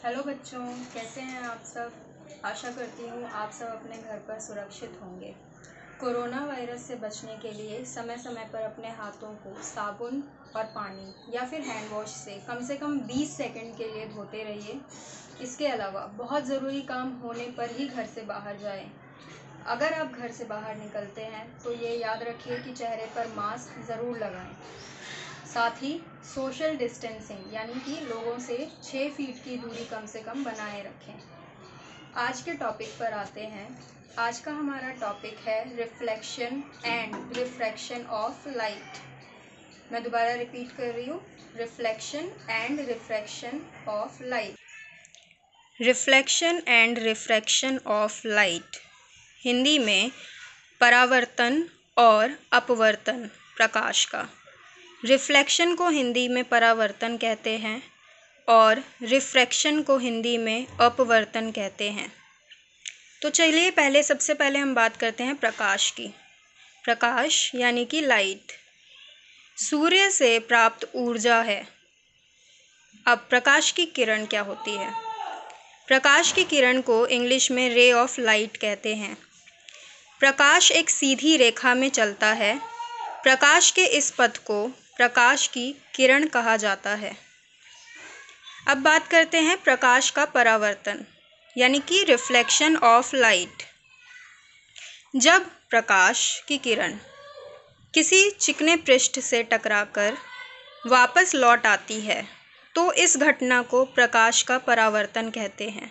Hello बच्चों, कैसे हैं आप सब। आशा करती हूँ आप सब अपने घर पर सुरक्षित होंगे। कोरोना वायरस से बचने के लिए समय समय पर अपने हाथों को साबुन और पानी या फिर हैंड वॉश से कम 20 सेकंड के लिए धोते रहिए। इसके अलावा बहुत ज़रूरी काम होने पर ही घर से बाहर जाएं। अगर आप घर से बाहर निकलते हैं तो ये याद रखिए कि चेहरे पर मास्क ज़रूर लगाएं। साथ ही सोशल डिस्टेंसिंग यानी कि लोगों से 6 फीट की दूरी कम से कम बनाए रखें। आज के टॉपिक पर आते हैं। आज का हमारा टॉपिक है reflection and refraction of light. मैं दोबारा रिपीट कर रही हूँ, reflection and refraction of light. Reflection and refraction of light Hindi में परावर्तन और अपवर्तन प्रकाश का। रिफ्लेक्शन को हिंदी में परावर्तन कहते हैं और रिफ्रैक्शन को हिंदी में अपवर्तन कहते हैं। तो चलिए सबसे पहले हम बात करते हैं प्रकाश की। प्रकाश यानी कि लाइट सूर्य से प्राप्त ऊर्जा है। अब प्रकाश की किरण क्या होती है? प्रकाश की किरण को इंग्लिश में रे ऑफ लाइट कहते हैं। प्रकाश एक सीधी रेखा में चलता है। प्रकाश के इस पथ को प्रकाश की किरण कहा जाता है। अब बात करते हैं प्रकाश का परावर्तन यानी कि रिफ्लेक्शन ऑफ लाइट। जब प्रकाश की किरण किसी चिकने पृष्ठ से टकराकर वापस लौट आती है तो इस घटना को प्रकाश का परावर्तन कहते हैं।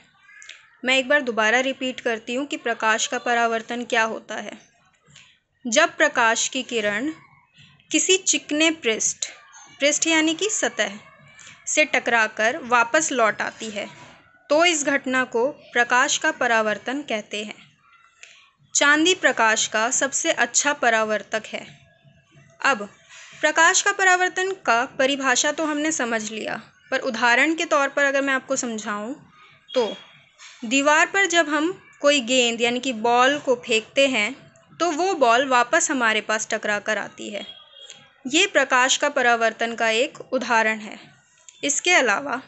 मैं एक बार दोबारा रिपीट करती हूँ कि प्रकाश का परावर्तन क्या होता है। जब प्रकाश की किरण किसी चिकने पृष्ठ यानी कि सतह से टकराकर वापस लौट आती है तो इस घटना को प्रकाश का परावर्तन कहते हैं। चांदी प्रकाश का सबसे अच्छा परावर्तक है। अब प्रकाश का परावर्तन का परिभाषा तो हमने समझ लिया, पर उदाहरण के तौर पर अगर मैं आपको समझाऊं तो दीवार पर जब हम कोई गेंद यानी कि बॉल को फेंकते हैं तो वो बॉल वापस हमारे पास टकरा कर आती है। ये प्रकाश का परावर्तन का एक उदाहरण है। इसके अलावा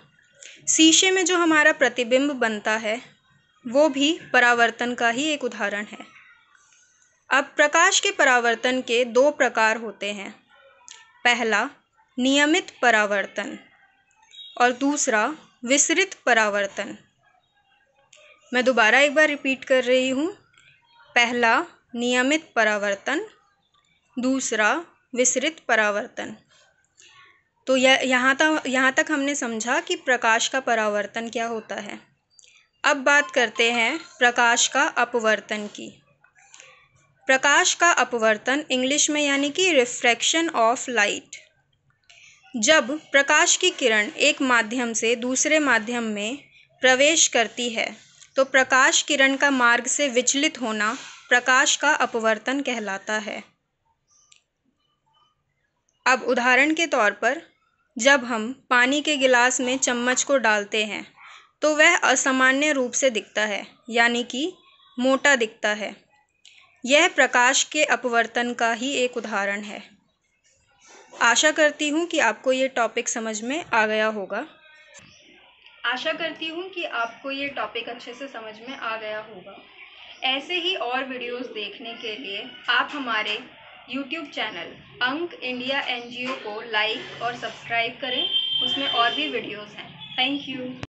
शीशे में जो हमारा प्रतिबिंब बनता है वो भी परावर्तन का ही एक उदाहरण है। अब प्रकाश के परावर्तन के 2 प्रकार होते हैं। पहला नियमित परावर्तन और दूसरा विसरित परावर्तन। मैं दोबारा एक बार रिपीट कर रही हूँ। पहला नियमित परावर्तन, दूसरा विसरित परावर्तन। तो यहाँ तक हमने समझा कि प्रकाश का परावर्तन क्या होता है। अब बात करते हैं प्रकाश का अपवर्तन की। प्रकाश का अपवर्तन इंग्लिश में यानी कि रिफ्रैक्शन ऑफ लाइट। जब प्रकाश की किरण एक माध्यम से दूसरे माध्यम में प्रवेश करती है तो प्रकाश किरण का मार्ग से विचलित होना प्रकाश का अपवर्तन कहलाता है। अब उदाहरण के तौर पर जब हम पानी के गिलास में चम्मच को डालते हैं तो वह असामान्य रूप से दिखता है यानी कि मोटा दिखता है। यह प्रकाश के अपवर्तन का ही एक उदाहरण है। आशा करती हूँ कि आपको ये टॉपिक समझ में आ गया होगा। अच्छे से समझ में आ गया होगा। ऐसे ही और वीडियोस देखने के लिए आप हमारे YouTube चैनल अंक इंडिया NGO को लाइक और सब्सक्राइब करें। उसमें और भी वीडियोस हैं। Thank you.